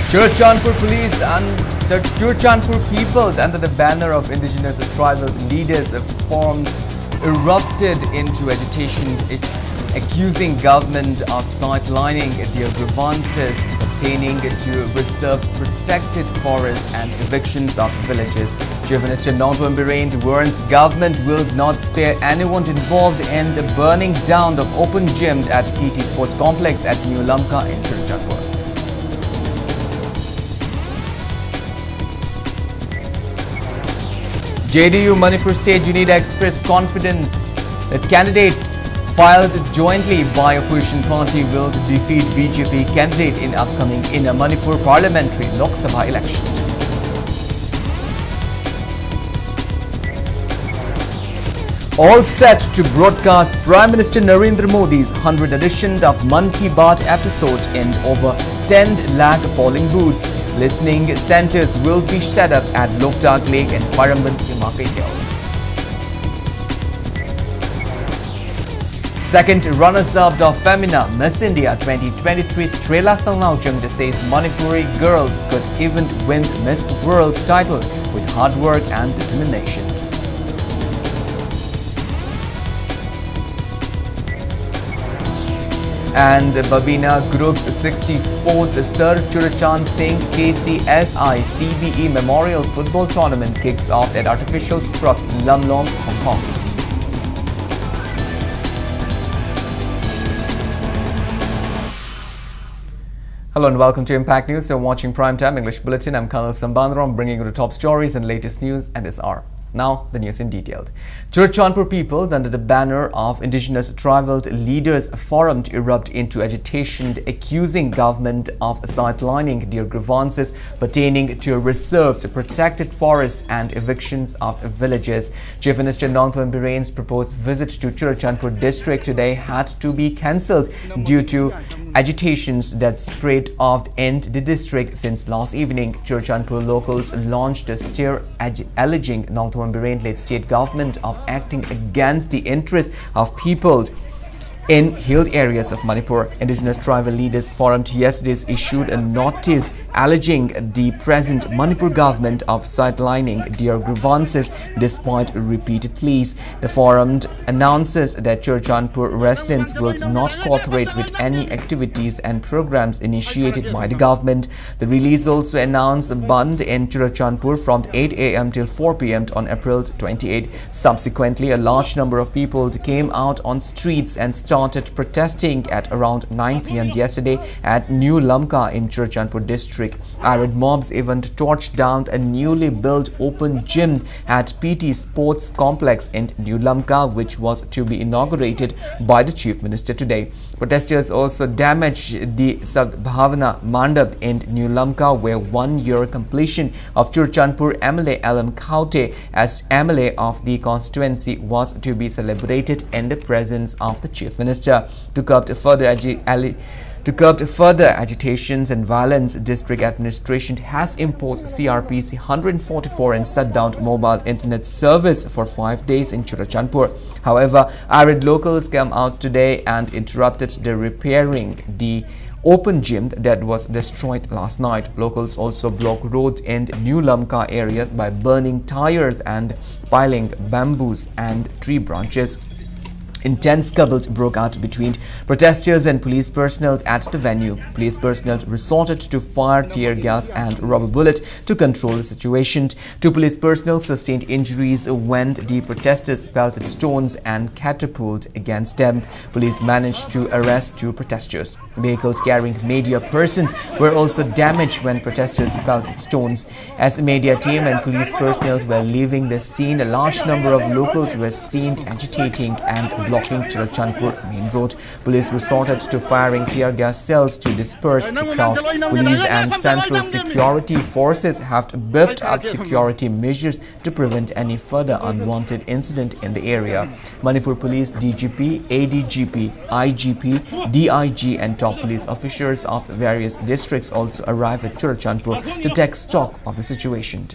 Churachandpur police and the Churachandpur peoples under the banner of indigenous tribal leaders erupted into agitation, accusing government of sidelining their grievances pertaining to reserved protected forests and evictions of villages. Chief Minister Nongpam Biren warns government will not spare anyone involved in the burning down of open gym at PT Sports Complex at New Lamka in Churachandpur. JDU Manipur State Unida expressed confidence that candidate filed jointly by opposition party will defeat BJP candidate in upcoming Inner Manipur Parliamentary Lok Sabha election. All set to broadcast Prime Minister Narendra Modi's 100th edition of Mann Ki Baat episode in over 10 lakh polling booths. Listening centers will be set up at Loktak Lake and Paramban Himakai Hill. Second runners-up of Femina Miss India 2023 Strela Thalnaujam says Manipuri girls could even win Miss World title with hard work and determination. And Babina Group's 64th Sir Churachan Singh KCSI CBE Memorial Football Tournament kicks off at Artificial Turf in Lamlong, Hong Kong. Hello and welcome to Impact News. You're watching Primetime English Bulletin. I'm KANEL SHAMBANDURAM, bringing you the top stories and latest news at this hour. Now, the news in detail. Churachandpur people, under the banner of indigenous tribal leaders, forum to erupt into agitation, accusing government of sidelining their grievances pertaining to reserved protected forests and evictions of villages. Chief Minister Nongpam Biren's proposed visit to Churachandpur district today had to be cancelled due to agitations that spread out in the district since last evening. Churachandpur locals launched a stir alleging Nongpam Biren-led state government of acting against the interests of people in hilled areas of Manipur. Indigenous tribal leaders forum yesterday issued a notice alleging the present Manipur government of sidelining their grievances despite repeated pleas. The forum announces that Churachandpur residents will not cooperate with any activities and programs initiated by the government. The release also announced a band in Churachandpur from 8 a.m. till 4 p.m. on April 28. Subsequently, a large number of people came out on streets and started protesting at around 9 p.m. yesterday at New Lamka in Churachandpur district. Arid mobs even torched down a newly built open gym at PT Sports Complex in New Lamka, which was to be inaugurated by the Chief Minister today. Protesters also damaged the Sadbhavana Mandap in New Lamka, where 1 year completion of Churachandpur MLA LM Kaute as MLA of the constituency was to be celebrated in the presence of the Chief Minister. To curb further agitations and violence, district administration has imposed CRPC 144 and shut down mobile internet service for 5 days in Churachandpur. However, arid locals came out today and interrupted the repairing the open gym that was destroyed last night. Locals also blocked roads in New Lamka areas by burning tires and piling bamboos and tree branches. Intense scuffle broke out between protesters and police personnel at the venue. Police personnel resorted to fire tear gas and rubber bullets to control the situation. Two police personnel sustained injuries when the protesters pelted stones and catapulted against them. Police managed to arrest two protesters. Vehicles carrying media persons were also damaged when protesters pelted stones. As the media team and police personnel were leaving the scene, a large number of locals were seen agitating and blocking Churachandpur main road. Police resorted to firing tear gas cells to disperse the crowd. Police and Central Security Forces have beefed up security measures to prevent any further unwanted incident in the area. Manipur Police DGP, ADGP, IGP, DIG and top police officers of various districts also arrived at Churachandpur to take stock of the situation.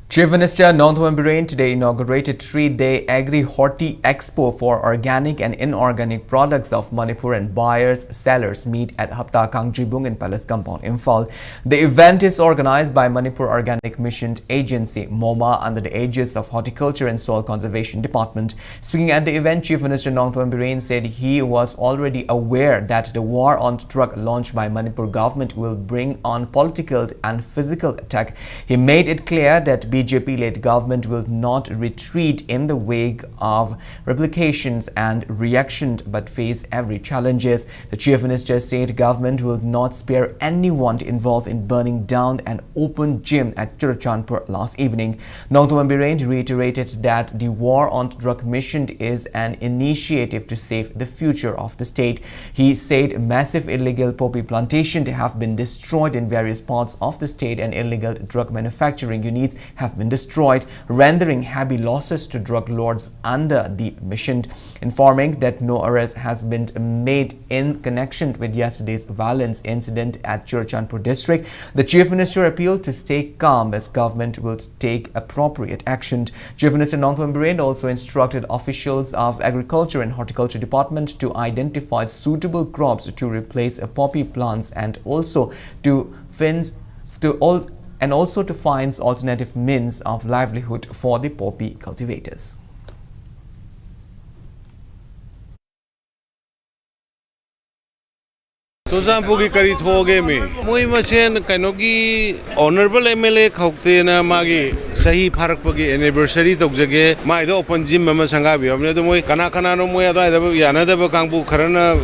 Chief Minister Nongthomen Biren today inaugurated 3-day Agri-Horti Expo for organic and inorganic products of Manipur, and buyers, sellers meet at Hapta Kangjibung in Palace Compound, Imphal. The event is organized by Manipur Organic Mission Agency, MOMA, under the aegis of Horticulture and Soil Conservation Department. Speaking at the event, Chief Minister Nongthomen Biren said he was already aware that the war on drug launched by Manipur government will bring on political and physical attack. He made it clear that BJP-led government will not retreat in the wake of replications and reactions but face every challenges. The Chief Minister said government will not spare anyone involved in burning down an open gym at Churachandpur last evening. Nongthomen Biren reiterated that the war on drug mission is an initiative to save the future of the state. He said massive illegal poppy plantations have been destroyed in various parts of the state and illegal drug manufacturing units have been destroyed, rendering heavy losses to drug lords under the mission. Informing that no arrest has been made in connection with yesterday's violence incident at Churachandpur district, the Chief Minister appealed to stay calm as government will take appropriate action. Chief Minister Nongthomen Biren also instructed officials of Agriculture and Horticulture Department to identify suitable crops to replace poppy plants and also to find alternative means of livelihood for the poppy cultivators. Sosampugi kari thoge me moi masen kainogi honorable MLA khokte na magi sahi pharak pagi anniversary tokjage mai do open gym ma sanga bi amne do moi kana kana no moi ado da yana da kangbu kharana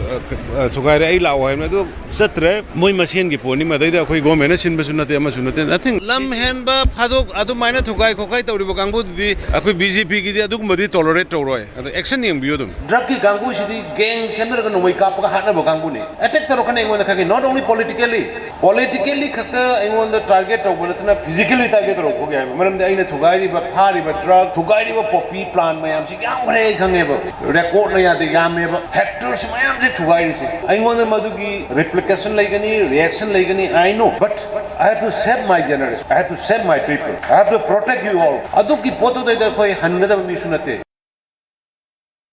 thugaire ai law hai me do satre moi masen gi poni ma da khoi government na sin basu nate ma sunate nothing lam hen ba phadok adu maina thugai khokai tawri ba kangbu di akhoi BJP gi di adu madi tolerate tawroi adu action yeng bi odum drug ki kangbu sidi gang center ga no moi kap ga hatna ba kangbu ni attack taro not only politically the target of physically target drug poppy plant record hectares replication reaction I know, but I have to save my generation, I have to save my people, I have to protect you all.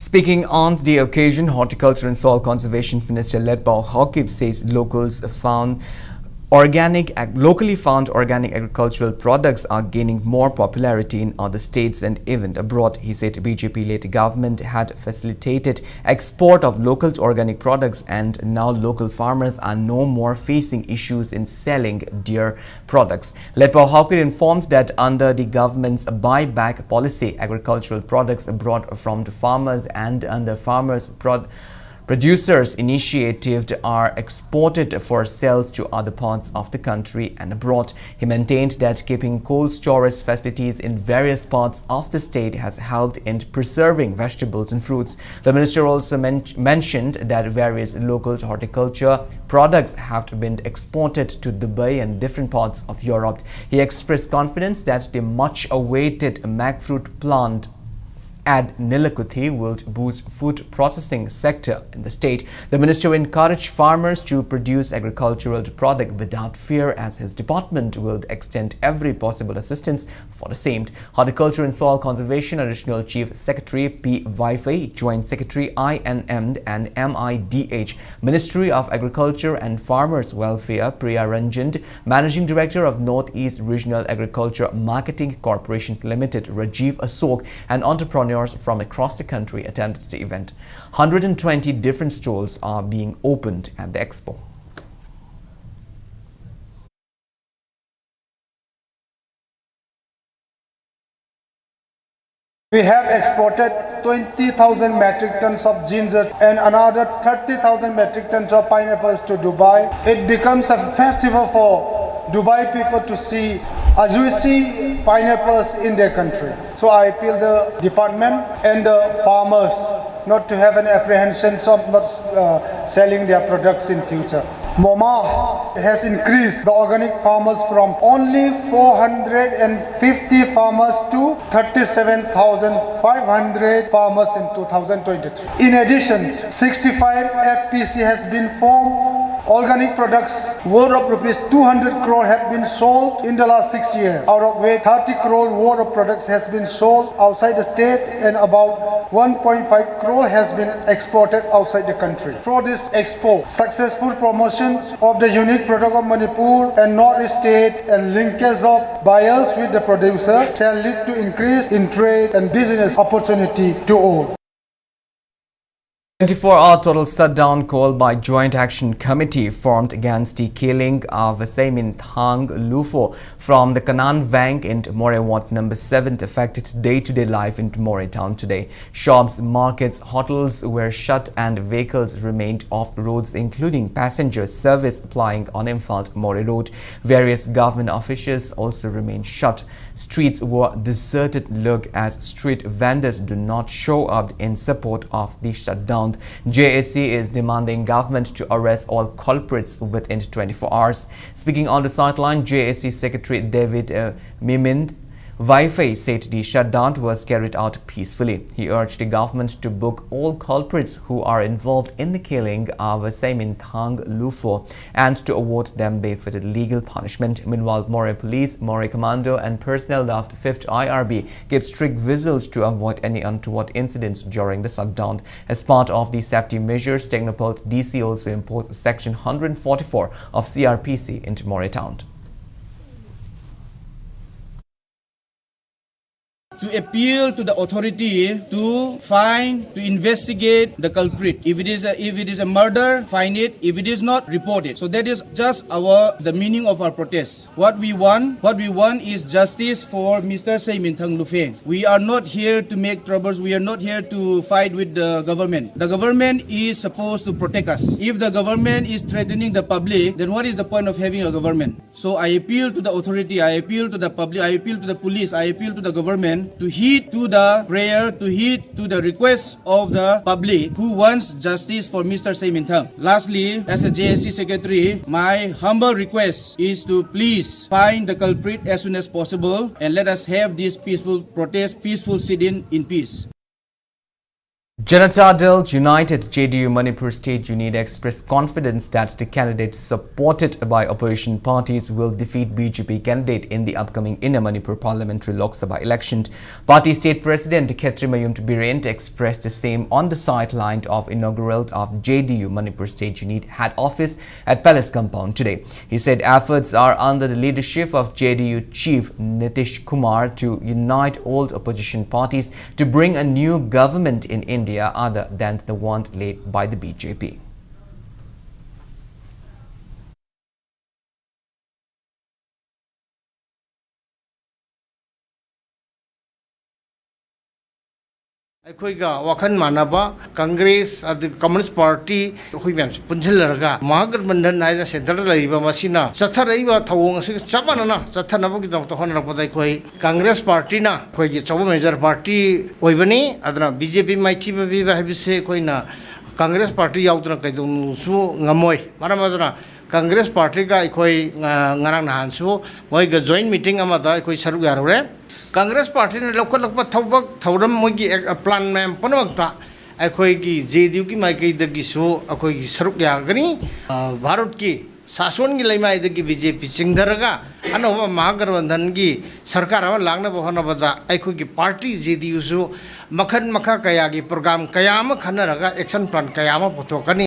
Speaking on the occasion, Horticulture and Soil Conservation Minister Letpao Hokip says locally found organic agricultural products are gaining more popularity in other states and even abroad. He said BJP-led government had facilitated export of local organic products and now local farmers are no more facing issues in selling their products. Letpao Hokip informed that under the government's buyback policy, agricultural products brought from the farmers and under Producers initiative are exported for sales to other parts of the country and abroad. He maintained that keeping cold storage facilities in various parts of the state has helped in preserving vegetables and fruits. The minister also mentioned that various local horticulture products have been exported to Dubai and different parts of Europe. He expressed confidence that the much-awaited magfruit plant at Nilakuthi will boost food processing sector in the state. The minister encouraged farmers to produce agricultural product without fear as his department will extend every possible assistance for the same. Horticulture and Soil Conservation Additional Chief Secretary P. Vaifai, Joint Secretary INM and MIDH, Ministry of Agriculture and Farmers Welfare Priya Ranjan, Managing Director of Northeast Regional Agriculture Marketing Corporation Limited Rajiv Asok, and entrepreneurs from across the country attended the event. 120 different stalls are being opened at the expo. We have exported 20,000 metric tons of ginger and another 30,000 metric tons of pineapples to Dubai. It becomes a festival for Dubai people to see, as we see pineapples in their country. So I appeal the department and the farmers not to have an apprehension of not selling their products in future. MOMA has increased the organic farmers from only 450 farmers to 37,500 farmers in 2023. In addition, 65 FPC has been formed organic products worth of rupees 200 crore have been sold in the last 6 years, out of which 30 crore worth of products has been sold outside the state and about 1.5 crore has been exported outside the country. Through this expo, successful promotion of the unique product of Manipur and North State and linkage of buyers with the producer shall lead to increase in trade and business opportunity to all. 24-hour total shutdown called by Joint Action Committee formed against the killing of Saimin Thang Lufo from the KANEL Bank in More Ward number 7 affected day-to-day life in More town today. Shops, markets, hotels were shut and vehicles remained off roads, including passenger service plying on Imphal More Road. Various government officials also remained shut. Streets were deserted look as street vendors do not show up in support of the shutdown. JAC is demanding government to arrest all culprits within 24 hours. Speaking on the sideline, JAC Secretary David Mimind Wi-Fi said the shutdown was carried out peacefully. He urged the government to book all culprits who are involved in the killing of Saimin Thang Lufo and to award them befitting legal punishment. Meanwhile, More Police, More Commando and personnel of the 5th IRB kept strict vigils to avoid any untoward incidents during the shutdown. As part of the safety measures, Technopol's DC also imposed Section 144 of CRPC into More town. To appeal to the authority to find, to investigate the culprit. If it is a murder, find it. If it is not, report it. So that is just the meaning of our protest. What we want is justice for Mr. Saimin Thang Lufeng. We are not here to make troubles. We are not here to fight with the government. The government is supposed to protect us. If the government is threatening the public, then what is the point of having a government? So I appeal to the authority, I appeal to the public, I appeal to the police, I appeal to the government to heed to the prayer, to heed to the request of the public who wants justice for Mr. Saimin Thang. Lastly, as a JSC secretary, my humble request is to please find the culprit as soon as possible and let us have this peaceful protest, peaceful sit-in peace. Janata Dal United JDU Manipur State Unit expressed confidence that the candidate supported by opposition parties will defeat BJP candidate in the upcoming Inner Manipur Parliamentary Lok Sabha election. Party State President Khetrimayum Birent expressed the same on the sideline of inaugural of JDU Manipur State Unit head office at Palace Compound today. He said efforts are under the leadership of JDU Chief Nitish Kumar to unite all opposition parties to bring a new government in India other than the one led by the BJP. Aikoiga wakan manaba Congress at the Communist Party huimem punjilaraga Mahagathbandhan naida central laiba masina satharaiba thawong asi chamanana sathanaba gidam to honrapada koi Congress Party na koi gi chawa major party oibani adana BJP maithi ba habise koi na Congress Party yaudna kaidun su ngamoi maramadana Congress Party ga koi ngarang nahan su moi ga joint meeting amada koi saru yarore Congress Party ne lokal thawbak thawram mogi plan mem panwakta akhoi gi JDU ki maikai dagi so akhoi gi saruk yagani bharat ki sason gi laimai dagi BJP singdaraga anova Mahagathbandhan gi sarkar ama langna bahana bada akhoi gi party JDU so makhan makha kaya gi program kaya ma khanaraga action plan kaya ma puthokani.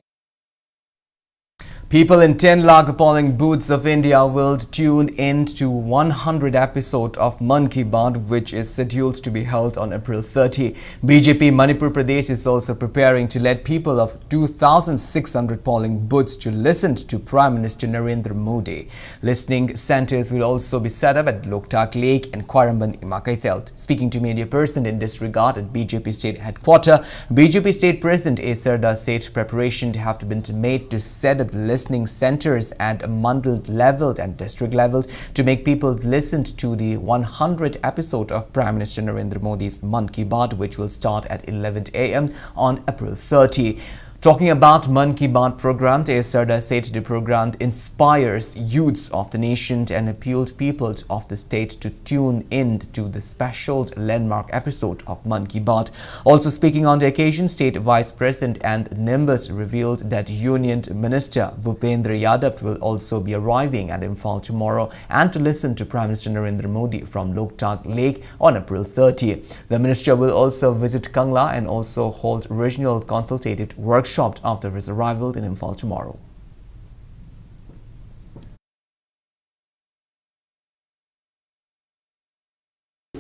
People in 10 lakh polling booths of India will tune in to 100 episode of Man Ki Baat, which is scheduled to be held on April 30. BJP Manipur Pradesh is also preparing to let people of 2,600 polling booths to listen to Prime Minister Narendra Modi. Listening centers will also be set up at Loktak Lake and Quaramban Imakaithelt. Speaking to media person in this regard at BJP State Headquarters, BJP State President A. Sarda said preparation have to be made to set up listening centers at mandal level and district level to make people listen to the 100th episode of Prime Minister Narendra Modi's Man Ki Baat, which will start at 11 a.m. on April 30. Talking about Man Ki Baat program, Sarda said the program inspires youths of the nation and appealed people of the state to tune in to the special landmark episode of Man Ki Baat. Also speaking on the occasion, State Vice President and Nimbus revealed that Union Minister Bhupendra Yadav will also be arriving at Imphal tomorrow and to listen to Prime Minister Narendra Modi from Loktak Lake on April 30. The minister will also visit Kangla and also hold regional consultative workshops after his arrival in Imphal tomorrow.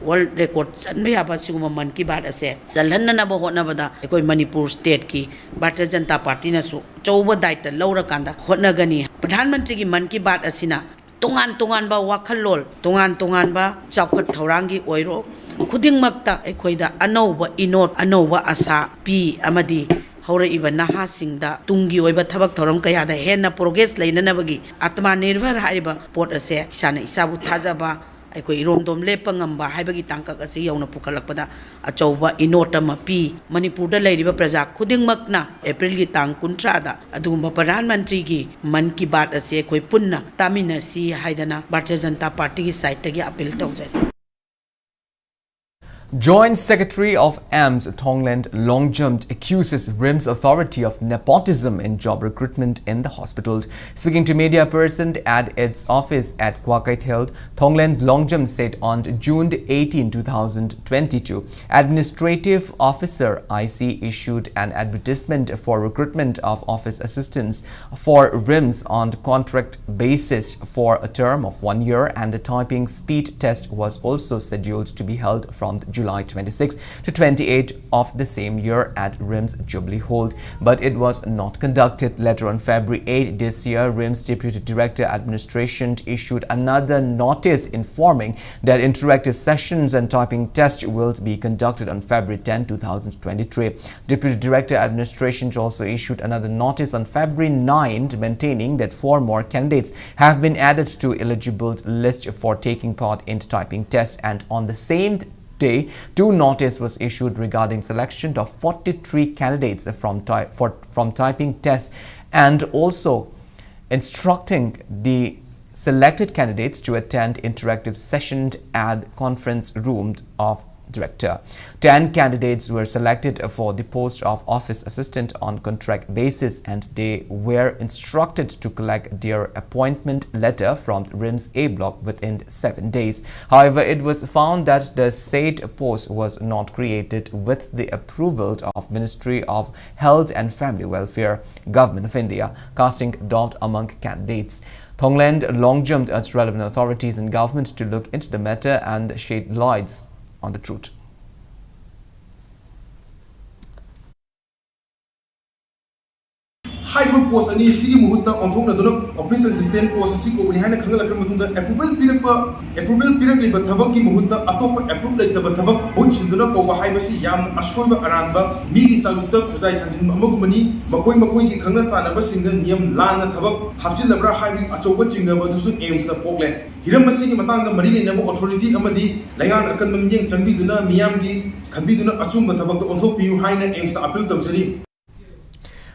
World record chanbe aba siguma Man Ki Baat ase chalhanna na ba hotna bada ekoi Manipur state ki Bharatiya Janata Party na su chauba daita laura kanda hotna gani Pradhan Mantri ki Man Ki Baat asina tongan ba wakhallol tongan ba chawkhat thaurangi oiro khuding makta ekoida anauba inot anauba asa pi amadi Hora iba naha singda tungi oiba thabak thoram kaya da henna progress leinanabagi atma nirbhar haiba port ase isana isabu thajaba aikoi iromdom lepangamba haibagi tangkak ase yauna pukhalakpada achauba inota mapi Manipur da leiriba praja khudingmakna April gi tang 19 da adugumba Pradhan Mantri gi Man Ki Baat ase koi punna taminasi haidana Bharatiya Janata Party gi site gi appeal tawjai. Joint Secretary of AMS Thongland Longjumd accuses RIMS authority of nepotism in job recruitment in the hospital. Speaking to media person at its office at Kwakai held, Thongland Longjumd said on June 18, 2022, Administrative Officer IC issued an advertisement for recruitment of office assistants for RIMS on contract basis for a term of 1 year, and the typing speed test was also scheduled to be held from July 26 to 28 of the same year at RIMS Jubilee Hall, but it was not conducted. Later on February 8 this year, RIMS Deputy Director Administration issued another notice informing that interactive sessions and typing tests will be conducted on February 10, 2023. Deputy Director Administration also issued another notice on February 9 maintaining that 4 more candidates have been added to eligible list for taking part in typing tests, and on the same day, 2 notice was issued regarding selection of 43 candidates from typing tests, and also instructing the selected candidates to attend interactive sessions at conference room of director. 10 candidates were selected for the post of office assistant on contract basis, and they were instructed to collect their appointment letter from RIMS A block within 7 days. However, it was found that the said post was not created with the approval of Ministry of Health and Family Welfare, Government of India, casting doubt among candidates. Thongland Longjumd urged relevant authorities and government to look into the matter and shed lights on the truth. High post and see Muhuta on Tonga office assistant post Siko behind a Kangakamutunda approval period but Tabaki Muhuta atop approved the Batabak which do not over Hibasi Yam Ashoba Aramba Migi Saluta Kuzai and Magumani Makoi Kanga Sana Basinga Niam Lana Tabak Hapsin Labra Hibi Achoba Chinga Badusu aims the Pogland. Hiramasi Matanga Marine Nemo Authority Amadi Layan Akanam Yang Chambiduna Miamgi Kambiduna Achumba Tabak on top you Haina aims the appeal to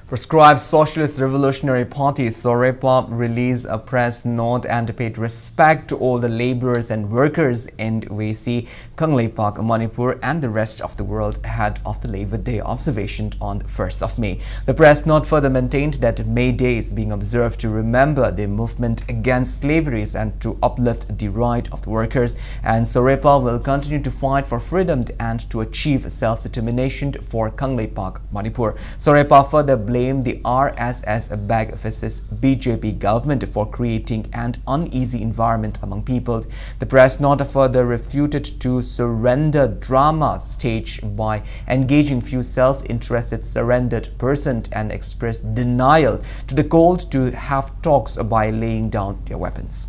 Proscribed Socialist Revolutionary Party SOREPA released a press note and paid respect to all the laborers and workers in WC, Kanglei Park, Manipur and the rest of the world ahead of the Labor Day observation on the 1st of May. The press note further maintained that May Day is being observed to remember the movement against slavery and to uplift the right of the workers, and SOREPA will continue to fight for freedom and to achieve self-determination for Kanglei Park, Manipur. SOREPA further blamed the RSS bag versus BJP government for creating an uneasy environment among people. The press note further refuted to surrender drama staged by engaging few self-interested surrendered persons and expressed denial to the call to have talks by laying down their weapons.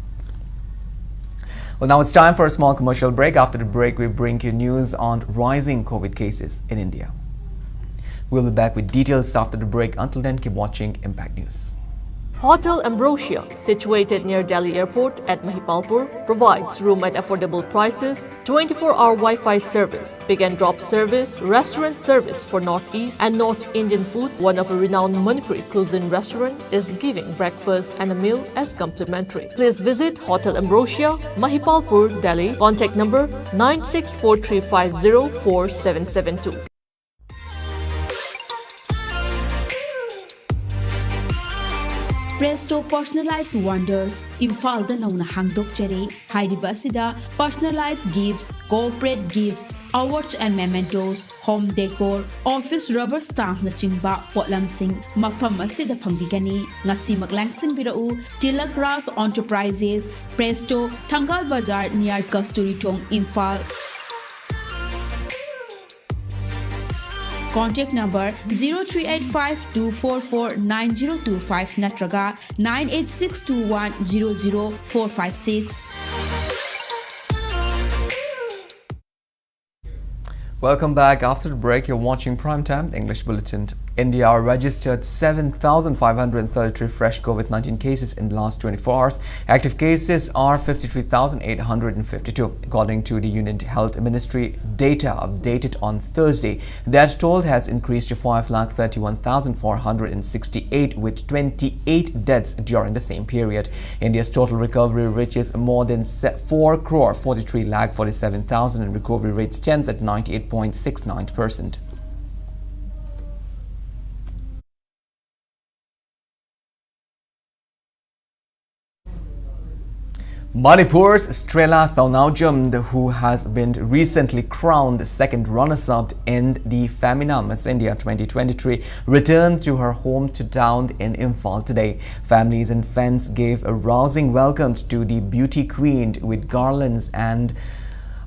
Well, now it's time for a small commercial break. After the break, we bring you news on rising COVID cases in India. We'll be back with details after the break. Until then, keep watching Impact News. Hotel Ambrosia, situated near Delhi Airport at Mahipalpur, provides room at affordable prices, 24-hour Wi-Fi service, pick and drop service, restaurant service for Northeast and North Indian foods. One of a renowned Manipuri cuisine restaurant is giving breakfast and a meal as complimentary. Please visit Hotel Ambrosia, Mahipalpur, Delhi. Contact number 9643504772. Presto Personalized Wonders, Imphal nauna hangdokjare, hairiba asida personalized gifts, corporate gifts, awards and mementos, home decor, office rubber stamp na chingba potlamsing mafam asida phangbigani. Ngasi maglangsing birau Tilak Ras Enterprises, Presto, Thangal Bazar near Kasturi Thong, Imphal. Contact number 0385-244-9025 natraga 98621-00456. Welcome back. After the break, you're watching Primetime English Bulletin. India registered 7,533 fresh COVID-19 cases in the last 24 hours. Active cases are 53,852. According to the Union Health Ministry data updated on Thursday, that toll has increased to 5,31,468 with 28 deaths during the same period. India's total recovery reaches more than 4,43,47,000 and recovery rate stands at 98.69%. Manipur's Strela Thaunaujam, who has been recently crowned second runner-up in the Femina Miss India 2023, returned to her hometown in Imphal today. Families and fans gave a rousing welcome to the beauty queen with garlands and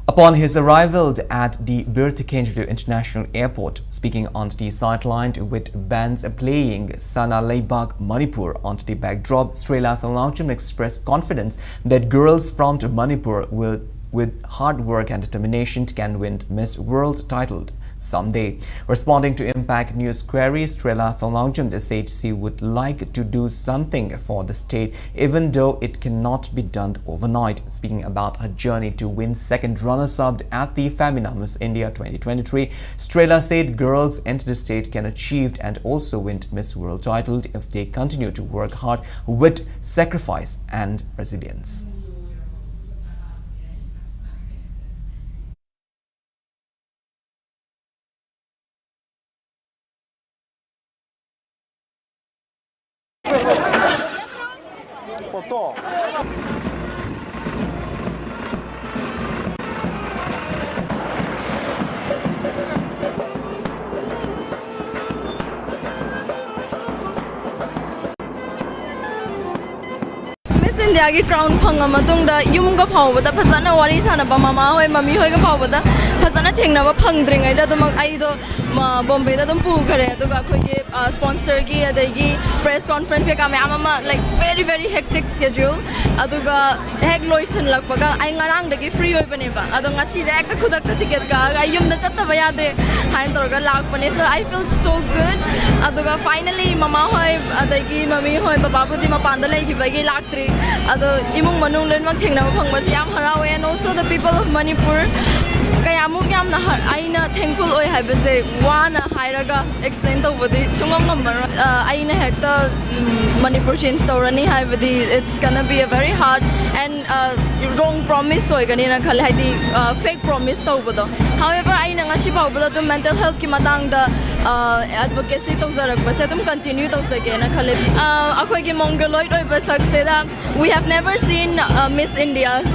upon his arrival at the Bulletin International Airport. Speaking on the sideline with bands playing Sana Leibak Manipur onto the backdrop, Strela Thaunaujam expressed confidence that girls from Manipur will, with hard work and determination, can win Miss World title someday. Responding to Impact News queries, Strela Thaunaujam said she would like to do something for the state even though it cannot be done overnight. Speaking about her journey to win second runners-up at the Femina Miss India 2023, Strela said girls in the state can achieve and also win Miss World title if they continue to work hard with sacrifice and resilience. India ki crown phanga matungda yumga phawbada phajana wari sanaba mama hoi mami hoi ga phawbada phajana thengnaba phangdringai da dum ai do Bombay da dum pu khare aduga khoi ge sponsor gi adagi press conference ka mama like very hectic schedule aduga hek loisan lakpaga ai ngarang dagi free hoi bane ba adu ngasi ja ek khudak ta ticket ka ai yum da chatta ba yade hain torga lak bane so I feel so good aduga finally mama hoi adagi mami hoi baba budi ma panda lai gi bagi laktri ado imung manung len mak thengna phangba se yam harawe and also the people of Manipur kayamuk yam na aina thankful oi haibase wana hairaga explain to bodi sungam number aina hekta Manipur change torani haibadi it's gonna be a very hard and wrong promise oi gani na khale haidi fake promise to bodo however aina ngasi bawbada to mental health ki matang da advocacy to zarak base tum continue to sage na khale akhoi ki mongoloid oi basak se da we have never seen Miss India's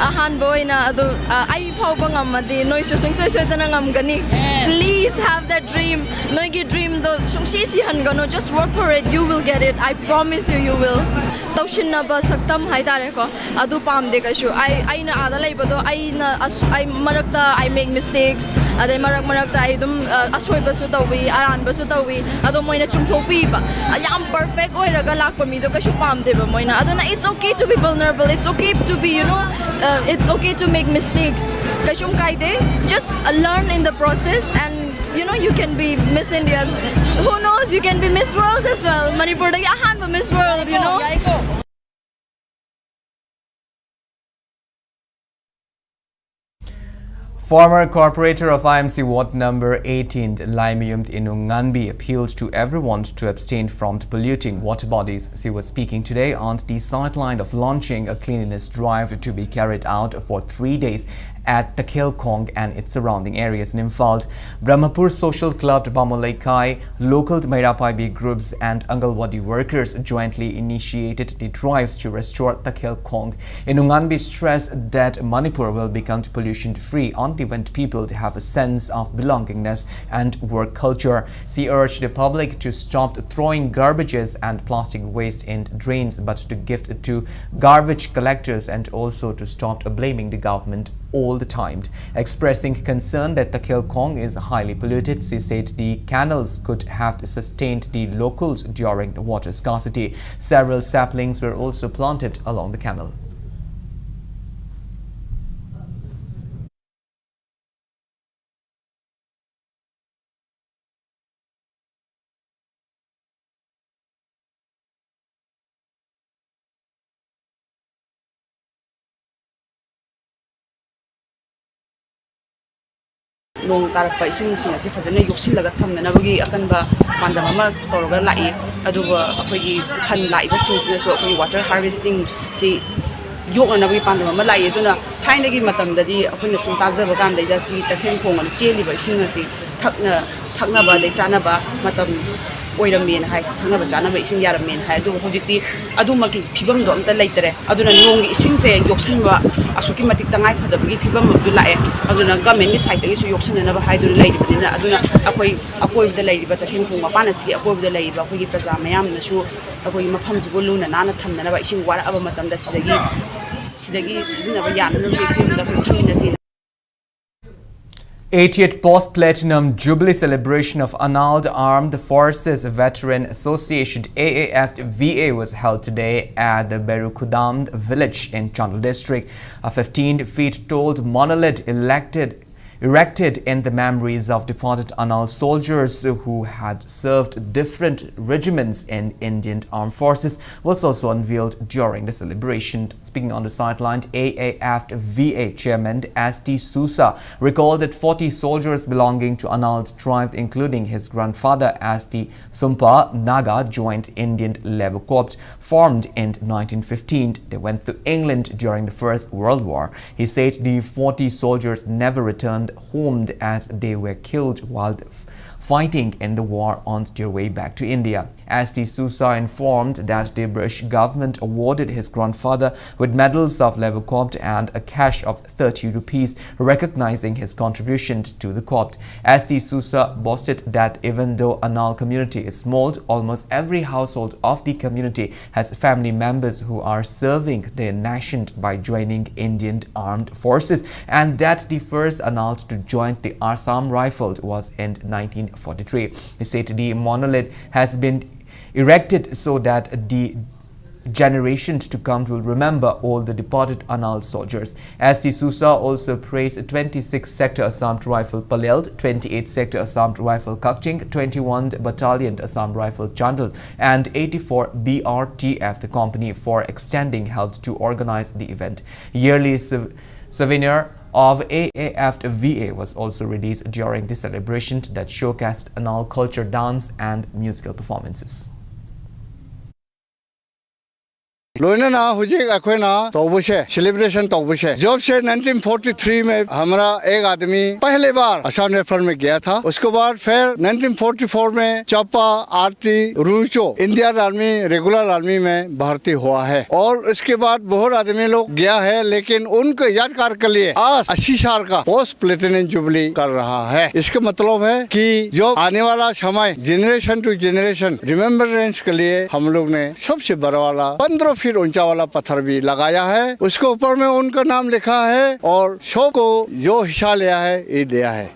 ahan boy na ado ai phawba ngamadi noi su sung soi da ngam gani please have that dream noi gi dream do sung si han gano just work for it you will get it I promise you will tawshin na ba saktam hai tare ko adu pam de ka shu I na ada lai bodo I marakta I make mistakes adai marakta I dum asoi ba su tawi aran ba su tawi ado moina chungthopi ba yam perfect oi raga lak pa mi do ka shu pam de ba moina ado na it's okay to be vulnerable it's okay to be it's okay to make mistakes kashum kaide just learn in the process and you can be Miss India. Who knows, you can be Miss World as well. Manipur dagi ahanba Miss World, you know. Former corporator of IMC Ward number 18, Laimiyumt Inunganbi, appealed to everyone to abstain from polluting water bodies. She was speaking today on the sideline of launching a cleanliness drive to be carried out for 3 days at Takhel Khong and its surrounding areas in Imphal. Brahmapur Social Club, Bamolaikai, local Mairapai groups and Angalwadi workers jointly initiated the drives to restore Takhel Khong. Inunganbi stressed that Manipur will become pollution-free on the event people to have a sense of belongingness and work culture. She urged the public to stop throwing garbages and plastic waste in drains but to give it to garbage collectors and also to stop blaming the government all the time. Expressing concern that Takhel Khong is highly polluted, she said the canals could have sustained the locals during the water scarcity. Several saplings were also planted along the canal. nong tarpa ising asi fazana yoksilaga thamnanabagi akanba pandam ama toroga lai aduga akhoi khan lai ba sing so akhoi water harvesting si yoknanabagi pandam ama lai aduna thainagi matamdadi akhoina sum tajaba kan daida si Takhel Khong ani cheli ba ising asi thakna ba de chana ba matam oiramen hai thakna ba chana ba ising yaramen hai adu hojikti adumaki phibam do amta leitere aduna nongi ising se yoksin ba asuki matik tangai phadabagi phibam abdu lae aduna government ni side tagi su yoksin na ba hai du leiribina aduna akoi da leiriba Takhel Khong mapana si akoi da leiriba akoi gi praja mayam na su akoi mafam jibu luna nana thamna ba ising wara aba matam da sidagi sidina ba yan no phim da thamina si 80th post-platinum Jubilee celebration of Annulled Armed Forces Veteran Association AAF-VA was held today at the Berukudam village in Chandel district. A 15-feet-tall monolith erected in the memories of departed Annulled soldiers who had served different regiments in Indian Armed Forces was also unveiled during the celebration. Speaking on the sideline, AAF-VA Chairman S.T. Sousa recalled that 40 soldiers belonging to Annulled tribe, including his grandfather as the Thumpa Naga, joined Indian Level Corps formed in 1915. They went to England during the First World War. He said the 40 soldiers never returned home as they were killed while fighting in the war on their way back to India. S.T. Sousa informed that the British government awarded his grandfather with medals of Level Corps and a cash of 30 rupees, recognizing his contribution to the corps. S.T. Sousa boasted that even though Annulled community is small, almost every household of the community has family members who are serving their nation by joining Indian Armed Forces, and that the first Annulled to join the Assam Rifles was in 1943. He said the monolith has been erected so that the generations to come will remember all the departed Annulled soldiers. S.T. Sousa also praised 26 Sector Assam Rifle Palel, 28 Sector Assam Rifle Kakching, 21 Battalion Assam Rifle Chandel and 84 BRTF, the company, for extending help to organize the event. Yearly souvenir of AAF-VA was also released during the celebration that showcased Annulled culture, dance and musical performances. लोइना हुजिक अखोइना तोबुशे celebration तोबुशे जब से 1943 में हमारा एक आदमी पहले बार असम राइफल में गया था। उसके बाद फिर 1944 में चप्पा आरती रूचो इंडियन आर्मी रेगुलर आर्मी में भर्ती हुआ है और उसके बाद बहुत आदमी लोग गया है, लेकिन उनको यादगार के लिए आज 80 साल का पोस्ट प्लेटिनम जुबली कर रहा है। इसका मतलब है कि जो आने वाला समय जनरेशन टू जनरेशन रिमेम्बरेंस के लिए हम लोग ने सबसे बड़ा वाला 15 फीट ऊंचा वाला पत्थर भी लगाया है। उसके ऊपर में उनका नाम लिखा है और शो को जो हिस्सा लिया है ये दिया है।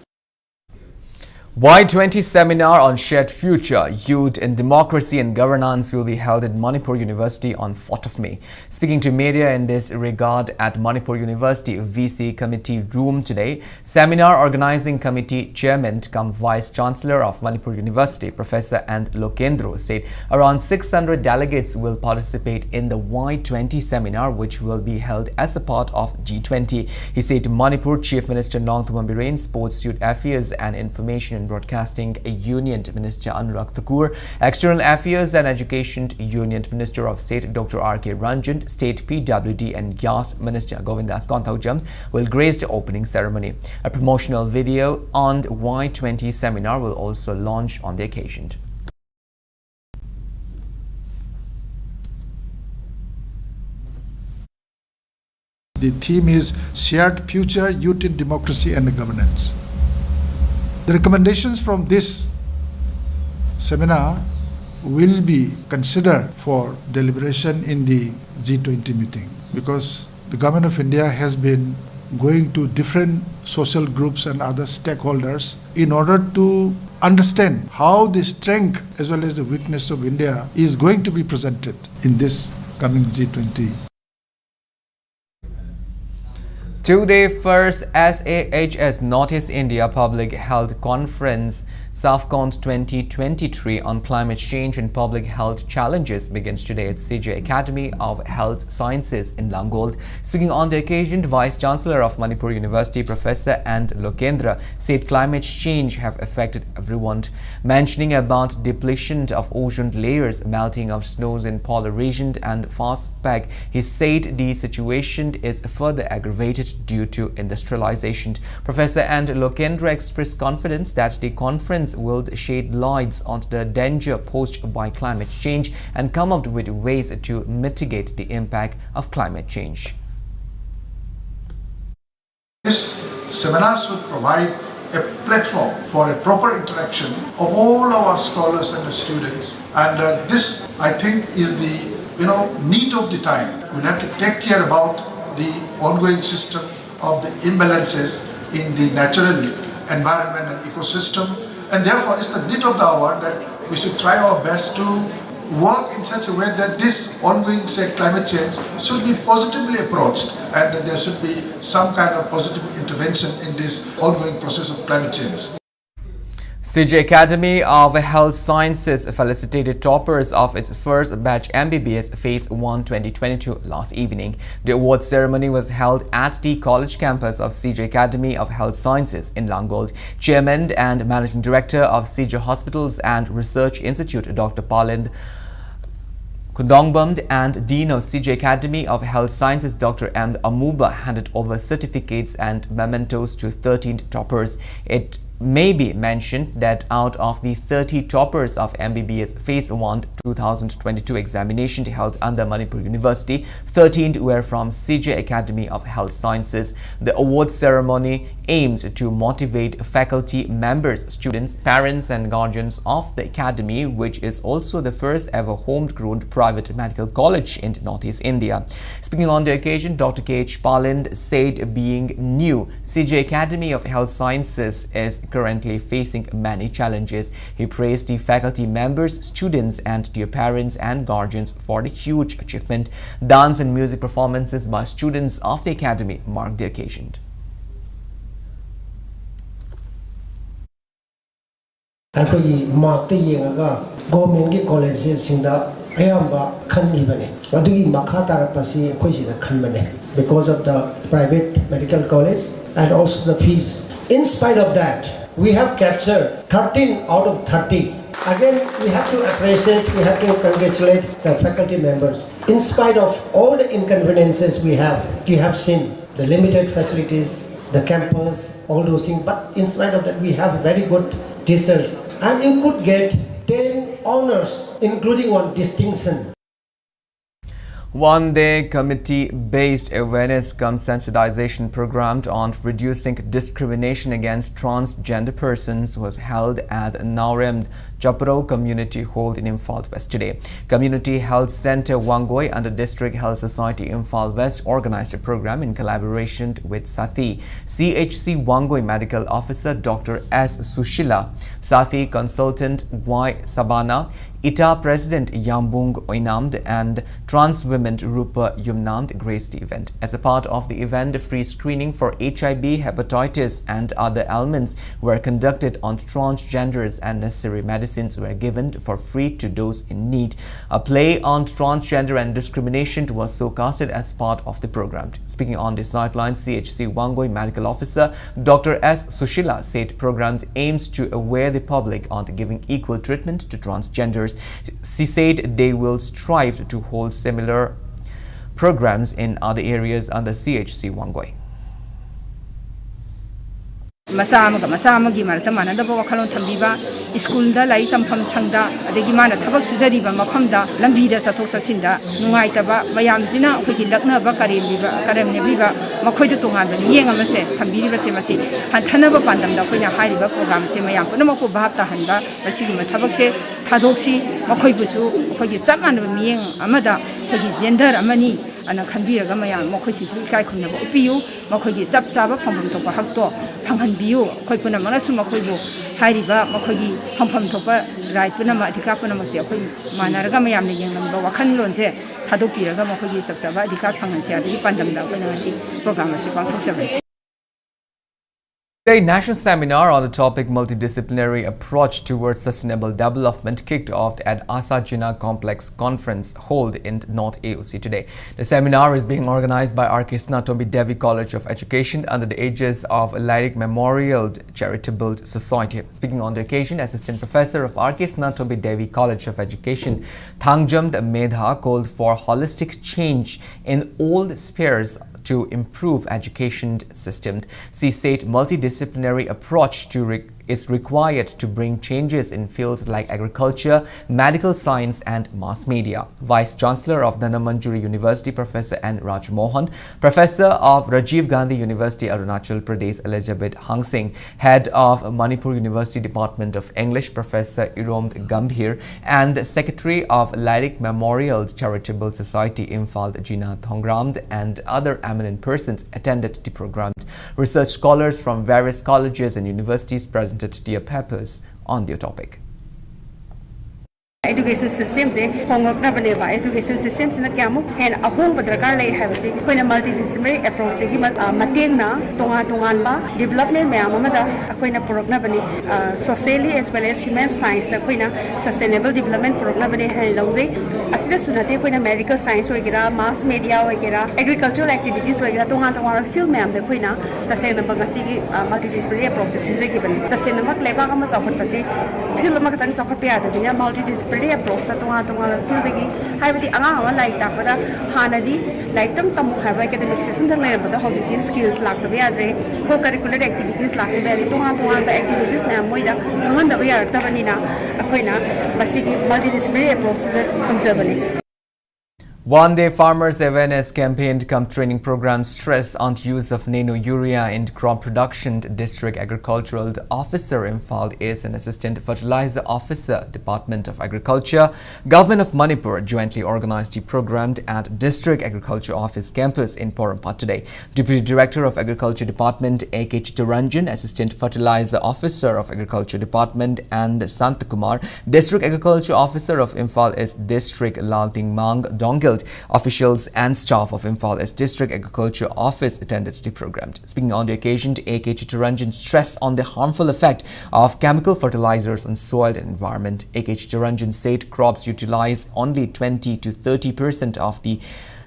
Y20 seminar on shared future, youth in democracy and governance will be held at Manipur University on 4th of May. Speaking to media in this regard at Manipur University VC Committee Room today, Seminar Organizing Committee Chairman cum Vice Chancellor of Manipur University, Professor and Lokendra, said around 600 delegates will participate in the Y20 seminar, which will be held as a part of G20. He said Manipur Chief Minister Nongthombam Birren, Sports, Youth Affairs and Information and Broadcasting Union Minister Anurag Thakur, External Affairs and Education Union Minister of State Dr. R.K. Ranjan, State PWD and Gas Minister Govindas Konthaujam will grace the opening ceremony. A promotional video on the Y20 seminar will also launch on the occasion. The theme is Shared Future, Youth in Democracy and Governance. The recommendations from this seminar will be considered for deliberation in the G20 meeting, because the Government of India has been going to different social groups and other stakeholders in order to understand how the strength as well as the weakness of India is going to be presented in this coming G20. Today, first SAHS Northeast India Public Health Conference SAFCON 2023 on climate change and public health challenges begins today at CJ Academy of Health Sciences in Langold. Speaking on the occasion, Vice Chancellor of Manipur University, Professor and Lokendra, said climate change have affected everyone. Mentioning about depletion of ozone layers, melting of snows in polar region and fast pack, he said the situation is further aggravated due to industrialization. Professor and Lokendra expressed confidence that the conference will shed lights on the danger posed by climate change and come up with ways to mitigate the impact of climate change. This seminar should provide a platform for a proper interaction of all our scholars and the students, and this, I think, is the need of the time. We'll have to take care about the ongoing system of the imbalances in the natural environment and ecosystem, and therefore it's the need of the hour that we should try our best to work in such a way that this ongoing, climate change should be positively approached, and that there should be some kind of positive intervention in this ongoing process of climate change. CJ Academy of Health Sciences felicitated toppers of its first batch MBBS Phase 1 2022 last evening. The award ceremony was held at the college campus of CJ Academy of Health Sciences in Langold. Chairman and Managing Director of CJ Hospitals and Research Institute, Dr. Palind Kudongbam, and Dean of CJ Academy of Health Sciences, Dr. M. Amuba, handed over certificates and mementos to 13 toppers. It may be mentioned that out of the 30 toppers of MBBS Phase 1 2022 examination held under Manipur University, 13 were from CJ Academy of Health Sciences. The award ceremony aims to motivate faculty members, students, parents and guardians of the academy, which is also the first ever homegrown private medical college in Northeast India. Speaking on the occasion, Dr. K.H. Palind said being new, CJ Academy of Health Sciences is currently facing many challenges. He praised the faculty members, students and their parents and guardians for the huge achievement. Dance and music performances by students of the academy marked the occasion. ꯑꯩꯈꯣꯏꯒꯤ ꯃꯥꯔꯛꯇ ꯌꯦꯡꯉꯒ ꯒꯣꯔꯃꯦꯟꯒꯤ ꯀꯣꯂꯦꯖꯁꯤꯡꯗ ꯑꯌꯥꯝꯕ ꯈꯟꯈꯤꯕꯅꯤ ꯑꯗꯨꯒꯤ ꯃꯈꯥ ꯇꯥꯔꯛꯄꯁꯤ ꯑꯩꯈꯣꯏ ꯁꯤꯗ ꯈꯟꯕꯅꯤ because of the private medical college and also the fees. In spite of that, we have captured 13 out of 30. Again, we have to appreciate, we have to congratulate the faculty members. In spite of all the inconveniences we have seen the limited facilities, the campus, all those things, but in spite of that, we have very good teachers, and you could get 10 honors, including one distinction. One-day committee-based awareness cum sensitization program on reducing discrimination against transgender persons was held at Naurem Chapro Community Hall in Imphal West today. Community Health Centre Wangoi and the District Health Society Imphal West organized a program in collaboration with Sathi, CHC Wangoi Medical Officer Dr. S. Sushila, Sathi Consultant Y. Sabana, ITA President Yambung Oinamd and Trans Women Rupa Yumnamd graced the event. As a part of the event, free screening for HIV, hepatitis and other ailments were conducted on transgenders and necessary medicines were given for free to those in need. A play on transgender and discrimination was so casted as part of the program. Speaking on the sidelines, CHC Wangoi Medical Officer Dr. S. Sushila said programs aims to aware the public on giving equal treatment to transgenders. She said they will strive to hold similar programs in other areas under CHC Wangoi. Masama marata manadaba wakhalon thambiba school da lai tampham sangda adegi mana thabak sujariba makamda lambida sathok sasinda nungaitaba mayamsina akhoi laknaba karemnebiba makhoida tonganba yenga mase thambiriba se masi hanthana pandamda khoina hairiba program se mayam punamako bhapta hanba masiguma thabak se thadoksi makhoi busu akhoi chamana miyeng amada khoi gender amani ana khanbiraga mayam makhoi si kai khunaba upiyu makhoi chap chaba phangam topa hakto phanghanbiyu khoi punamana su makhoi bu hairiba makhoi phangpham topa right punama adhikar punama se khoi manaraga mayam ne yengnamba wakhan lonse thadopiraga makhoi chap chaba adhikar phanghanse adi pandamda koina si program se pangthoksabe. A national seminar on the topic Multidisciplinary Approach Towards Sustainable Development kicked off at Asa Jinnah Complex Conference held in North AOC today. The seminar is being organized by R.K. Snatomi Devi College of Education under the aegis of Lyric Memorial Charitable Society. Speaking on the occasion, Assistant Professor of R.K. Snatomi Devi College of Education, Thangjamd Medha, called for holistic change in all spheres to improve education system. She said multidisciplinary approach is required to bring changes in fields like agriculture, medical science and mass media. Vice Chancellor of Dhannamanjuri University, Professor N. Raj Mohan, Professor of Rajiv Gandhi University, Arunachal Pradesh, Elizabeth Hang Singh, Head of Manipur University Department of English, Professor Iromd Gambhir, and Secretary of Lyric Memorial Charitable Society, Imphal Jinnah Thongramd, and other eminent persons attended the program. Research scholars from various colleges and universities presented their papers on the topic. Education systems education systems na kyamu and ahong badrakar lai habasi koina multidisciplinary approach gi matengna tongan ba development mayam amada koina porokna bani socially as well as human science da koina sustainable development porokna bani hai lawje asida sunate koina medical science hoigera mass media hoigera agricultural activities hoigera tongan field mayam da koina tasena bangasi gi multidisciplinary approach si gi bani tasena mak leba ga ma sahot pasi field ma katang sahot pe ada dia multidisciplinary approach ta tonga field gi haibadi anga wa like ta pada hanadi like tam haba academic system da lai bada hojiti skills lakta be adre co curricular activities lakta be tonga da activities na moida ngan da ba yar ta bani na akoina basigi multidisciplinary approach da conservably. One day farmers awareness campaign cum training program stress on use of nano urea in crop production. District Agricultural Officer Imphal is an Assistant Fertilizer Officer, Department of Agriculture, Government of Manipur jointly organized the program at District Agriculture Office campus in Porompat today. Deputy Director of Agriculture Department A.K. Chittaranjan, Assistant Fertilizer Officer of Agriculture Department, and Santakumar, District Agriculture Officer of Imphal is District Lalting Mang Dongil. Officials and staff of Imphal as District Agriculture Office attended the program. Speaking on the occasion, A.K. Chittaranjan stressed on the harmful effect of chemical fertilizers on soil and environment. A.K. Chittaranjan said crops utilize only 20 to 30% of the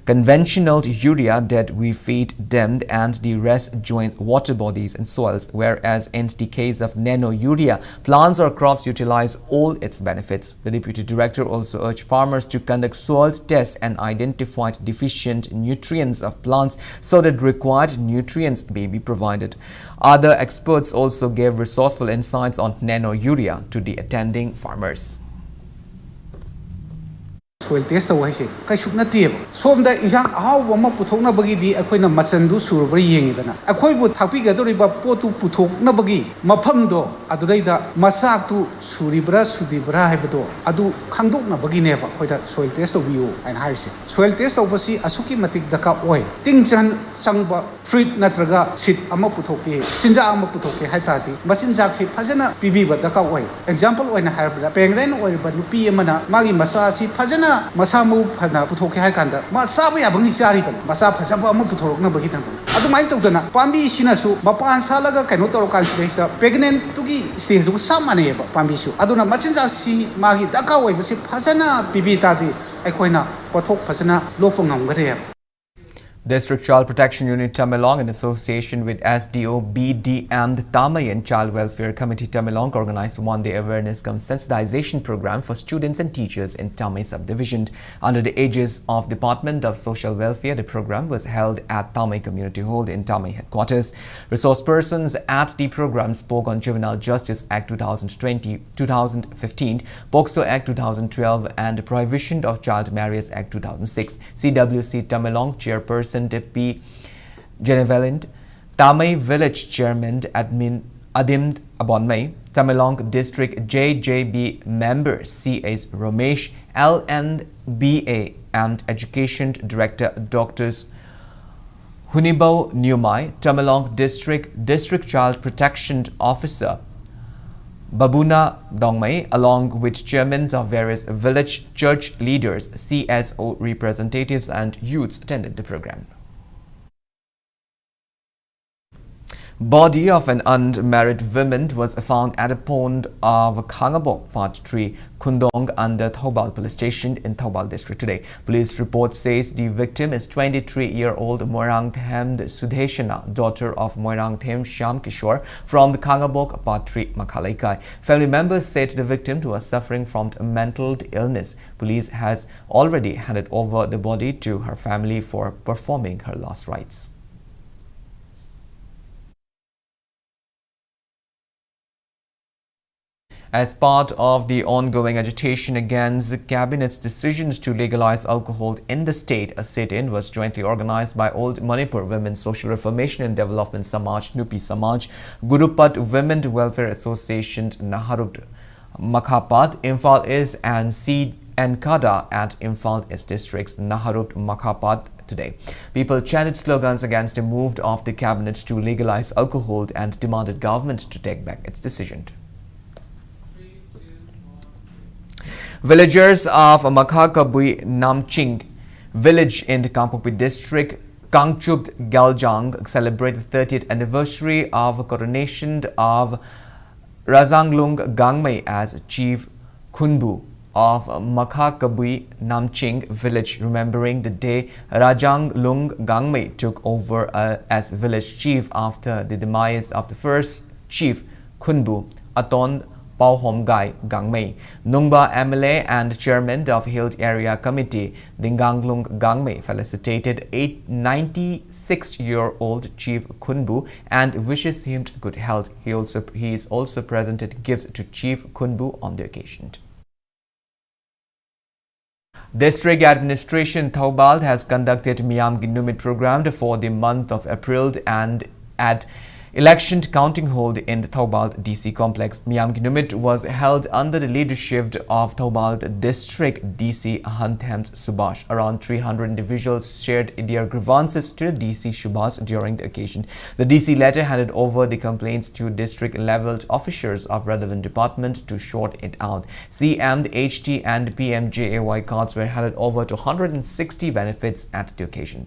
conventional urea that we feed them, and the rest joins water bodies and soils, whereas in the case of nano urea, plants or crops utilize all its benefits. The Deputy Director also urged farmers to conduct soil tests and identify deficient nutrients of plants so that required nutrients may be provided. Other experts also gave resourceful insights on nano urea to the attending farmers. soil test away say kai shukna tiep som da insang ahaw wama puthokna bagi di akoina masandu surubra yengidana akoi bu thakpi gadori ba potu puthokna bagi mafam do adureida masak tu suribra sudibra hebdo adu khangdokna bagi ne ba koida soil test obiu and haise soil test obasi asuki matik daka oi tingchan sangba fruit natraga sit ama puthoke sinja ama puthoke haitati masinjak si phajana pibi ba daka oi example oina haibda pengren oi ba nupi amana magi masa si phajana masa mu phana puthoke hai kanda ma sabu ya bangi sari tam masa phajaba ama puthorokna bagi tam adu mai tawdana pambi sina su mapan salaga kaino toro kan sida pregnant tugi stage ku samane ba pambi su aduna masinjak si magi daka oi ba si phajana pibi tadi aikoina pothok phajana lopong ngamgare. District Child Protection Unit Tamelong in association with SDO BD and Tamai and Child Welfare Committee Tamelong organized one-day awareness cum sensitization program for students and teachers in Tamai subdivision. Under the aegis of Department of Social Welfare, the program was held at Tamai Community Hall in Tamai headquarters. Resource persons at the program spoke on Juvenile Justice Act 2015, POCSO Act 2012 and Prohibition of Child Marriage Act 2006. CWC Tamelong Chairperson P. Genevalent, Tamai Village Chairman Admin Adim Abonmai, Tamelong District JJB Member C.S. Ramesh, LNBA and Education Director Drs. Hunibao Nyumai, Tamelong District Child Protection Officer Babuna Dongmai, along with chairmen of various village church leaders, CSO representatives and youths attended the program. Body of an unmarried woman was found at a pond of Khangabok, Part 3, Kundong under Thobal Police Station in Thobal District today. Police report says the victim is 23-year-old Moirangthem Sudheshana, daughter of Moirangthem Shyam Kishore from the Khangabok, Part 3, Makhalaikai. Family members said the victim was suffering from a mental illness. Police has already handed over the body to her family for performing her last rites. As part of the ongoing agitation against the Cabinet's decisions to legalize alcohol in the state, a sit-in was jointly organized by Old Manipur Women's Social Reformation and Development Samaj, Nupi Samaj, Gurupat Women Welfare Association, Naharut Makhapat, Imphal East and Seed and Kada at Imphal East Districts, Naharut Makhapat today. People chanted slogans against a move of the Cabinet to legalize alcohol and demanded government to take back its decision. Villagers of Makhakabui Namching village in the Kampokpi district, Kangchupt Galjang, celebrate the 30th anniversary of coronation of Razanglung Gangmei as Chief Khunbu of Makhakabui Namching village, remembering the day Rajanglung Gangmei took over as village chief after the demise of the first Chief Khunbu, Aton Pauhom Gai Gangmei. Nungba MLA and Chairman of Hilt Area Committee, Dinganglung Gangmei, felicitated 96-year-old Chief Khunbu and wishes him good health. He is also presented gifts to Chief Khunbu on the occasion. District Administration Thobal has conducted Miyam Ginumit program for the month of April and at election counting hold in the Thobal DC complex. Miyam Ginumit was held under the leadership of Thobal District DC Hanthems Subhash. Around 300 individuals shared their grievances to the DC Subhash during the occasion. The DC later handed over the complaints to district-level officers of relevant department to sort it out. CM, the HT and PMJAY cards were handed over to 160 benefits at the occasion.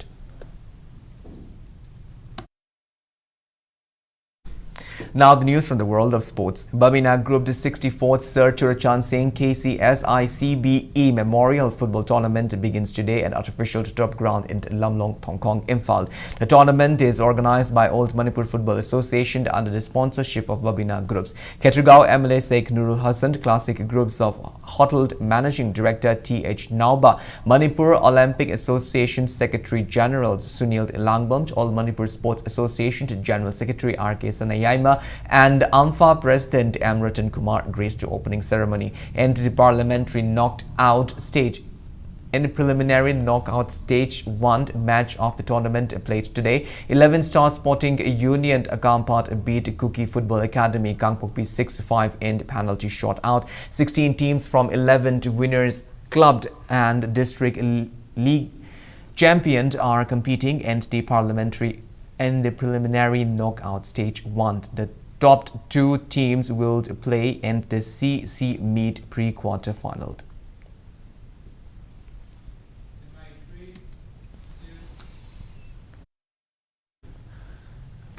Now the news from the world of sports. Babina Group, the 64th Sir Churachan Singh KCSICBE Memorial Football Tournament begins today at artificial turf ground in Lamlong, Thongkong, Imphal. The tournament is organized by Old Manipur Football Association under the sponsorship of Babina Groups. Ketragao MLA Sheikh Nurul Hassan, Classic Groups of Hotel Managing Director T.H. Nauba, Manipur Olympic Association Secretary General Sunil Langbam, All Manipur Sports Association General Secretary R.K. Sanayaima, and AMFA President M. Ratan Kumar graced the opening ceremony. Into the parliamentary knocked out stage in the preliminary knockout stage 1 match of the tournament played today. 11 Star Sporting Union Akampat beat Cookie Football Academy Kangpokpi 6-5 in penalty shootout. 16 teams from 11 winners clubbed and district league champions are competing in the preliminary knockout stage 1. The top 2 teams will play in the CC Meet pre-quarter final.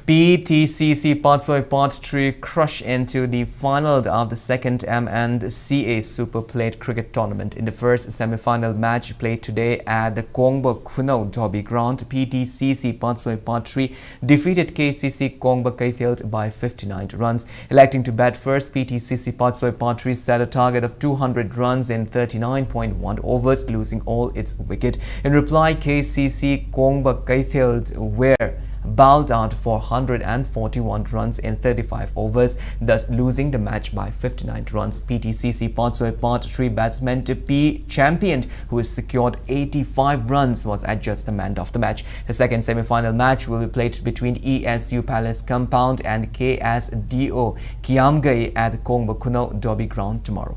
PTCC Patsoi Part 3 crush into the final of the second M&CA Super Plate Cricket Tournament. In the first semi-final match played today at the Kongba Kuno Dobby Ground, PTCC Patsoi Part 3 defeated KCC Kongba Kaithild by 59 runs. Electing to bat first, PTCC Patsoi Part 3 set a target of 200 runs in 39.1 overs, losing all its wicket. In reply, KCC Kongba Kaithild were bowled out for 141 runs in 35 overs, thus losing the match by 59 runs. PTCC Patsoi Part 3 batsman P. Champion, who has secured 85 runs, was adjudged the man of the match. The second semi-final match will be played between ESU Palace Compound and KSDO Kiamgai at the Kongba Kuno Dobby Ground tomorrow.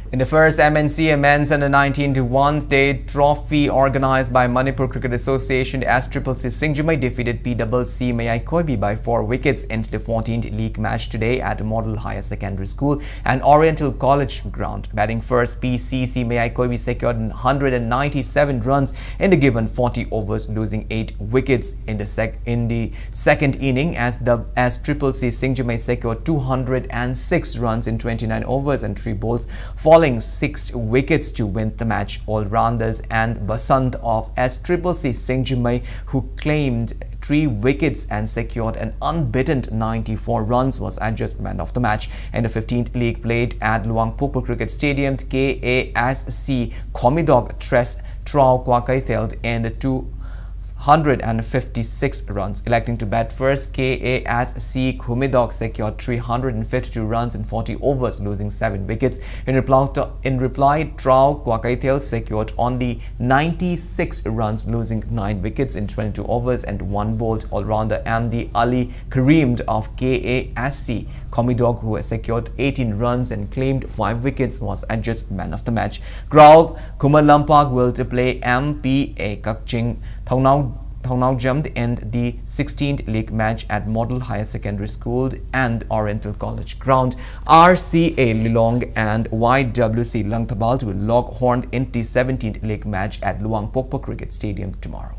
In the first MNCA Men's Under 19 one-day trophy organized by Manipur Cricket Association, SCCC Singjumai defeated PCC Mayai Koibi by 4 wickets in the 14th league match today at Model Higher Secondary School and Oriental College ground. Batting first, PCC Mayai Koibi secured 197 runs in the given 40 overs, losing 8 wickets in the second inning as SCCC Singjumai secured 206 runs in 29 overs and 3 balls, falling 6 wickets to win the match. All-rounders and Basant of SCCC Singjumai, who claimed 3 wickets and secured an unbeaten 94 runs, was adjudged man of the match. In the 15th league played at Luang Pukpuk Cricket Stadium, KASC Komidog Trau Kwakaitheld in the 256 runs. Electing to bat first, KASC Kumidog secured 352 runs in 40 overs, losing 7 wickets. In reply, Trau Kwakaitheld secured only 96 runs, losing 9 wickets in 22 overs and 1 bowled. All-rounder Amdi Ali Kareem of KASC Komidog, who has secured 18 runs and claimed 5 wickets, was adjudged man of the match. Grau Kumalampak will play MPA Kakching Thongnau jumped in the 16th league match at Model Higher Secondary School and Oriental College ground. RCA Lilong and YWC Langtabalt will lock horn in the 17th league match at Luang Pokpo Cricket Stadium tomorrow.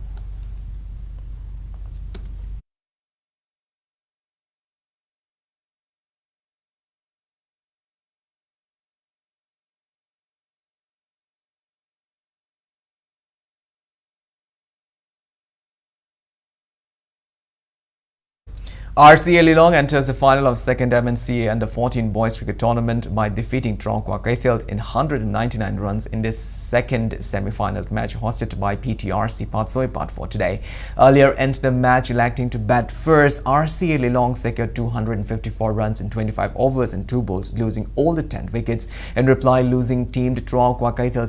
RCA Lilong enters the final of second MNCA Under 14 Boys Cricket Tournament by defeating Trongkwa Kaitheld in 199 runs in this second semi-final match hosted by PTRC Patsoi Part 4 today. Earlier in the match, electing to bat first, RCA Lilong secured 254 runs in 25 overs and 2 balls, losing all the 10 wickets. In reply, losing team Trongkwa Kaitheld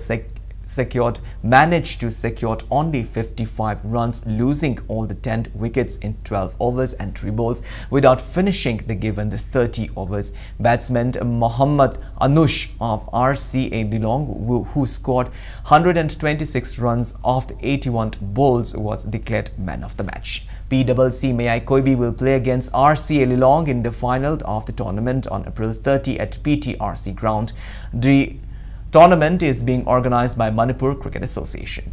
managed to secure only 55 runs, losing all the 10 wickets in 12 overs and 3 balls without finishing the given 30 overs. Batsman Mohammad Anush of RCA Lilong, who scored 126 runs off the 81 balls, was declared man of the match. PCC Mayai Koibi will play against RCA Lilong in the final of the tournament on April 30 at PTRC ground. The tournament is being organized by Manipur Cricket Association.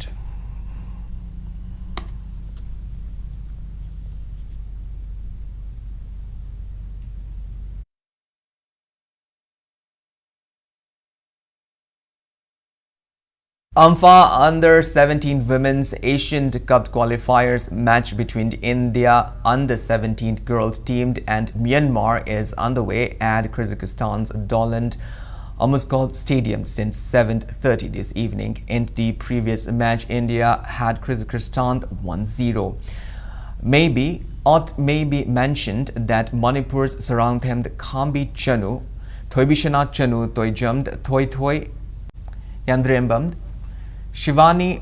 AMFA Under 17 Women's Asian Cup qualifiers match between India Under 17 girls team and Myanmar is underway at Kazakhstan's Doland Amuscall Stadium since 7:30 this evening. In the previous match, India had Kyrgyzstan 1-0. Maybe mentioned that Manipur's Sarangthem Kambi Chanu, Thoibishana Chanu Toijumd Thoi Yandrembam, Shivani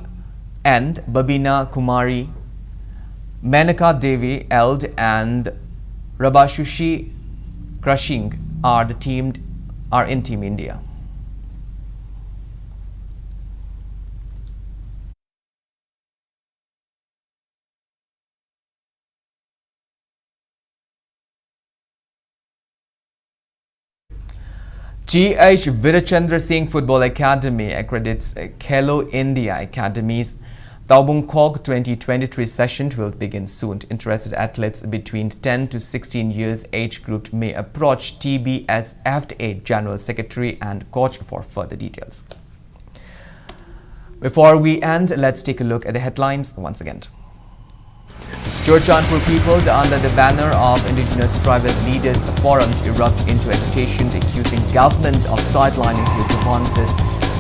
and Babina Kumari, Menaka Devi Eld and Rabashushi Crushing are in Team India. G.H. Virachandra Singh Football Academy accredits Khelo India Academies. Taubung Kog 2023 session will begin soon. Interested athletes between 10 to 16 years age group may approach TBSFA General Secretary and coach for further details. Before we end, let's take a look at the headlines once again. Churchandpur people under the banner of Indigenous Tribal Leaders Forum to erupt into agitation accusing government of sidelining the advances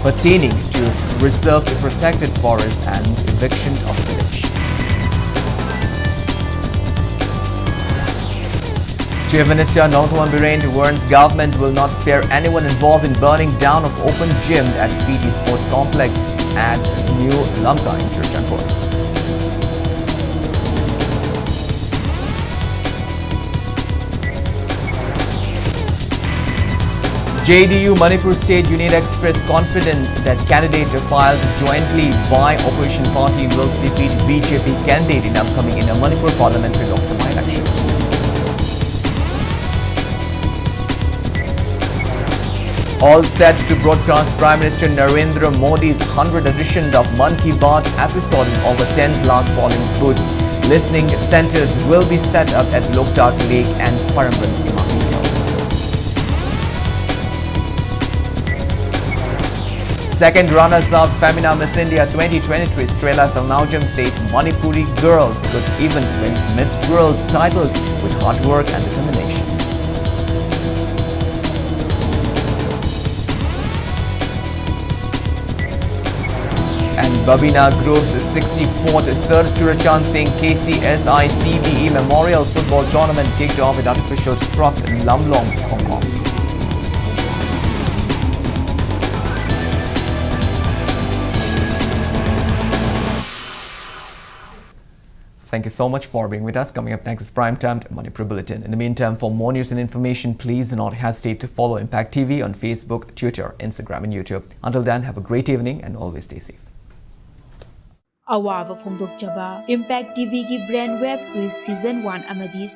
pertaining to reserved protected forest and eviction of village. Chief Minister Nolthwan Biren warns government will not spare anyone involved in burning down of open gym at PT Sports Complex at New Lamka in Churchandpur. JDU Manipur State Unit expressed confidence that candidate filed jointly by opposition party will defeat BJP candidate in upcoming Manipur parliamentary Lok Sabha election. All set to broadcast Prime Minister Narendra Modi's 100th edition of Mann Ki Baat episode in over 10 lakh polling booths. Listening centers will be set up at Loktak Lake and Paramban Imam. Second runners-up Femina Miss India 2023 Strela Thalnaujam says Manipuri girls could even win Miss World title with hard work and determination. And Babina Group's 64th Surturachan Singh KCSI CBE Memorial Football Tournament kicked off with artificial turf in Lamlong, Hong Kong. Thank you so much for being with us. Coming up next is Prime Time Manipur Bulletin. In the meantime, for more news and information, please do not hesitate to follow Impact TV on Facebook, Twitter, Instagram and YouTube. Until then, have a great evening and always stay safe. Awava Fongdok Jaba Impact TV ki brand web quiz season 1 amadi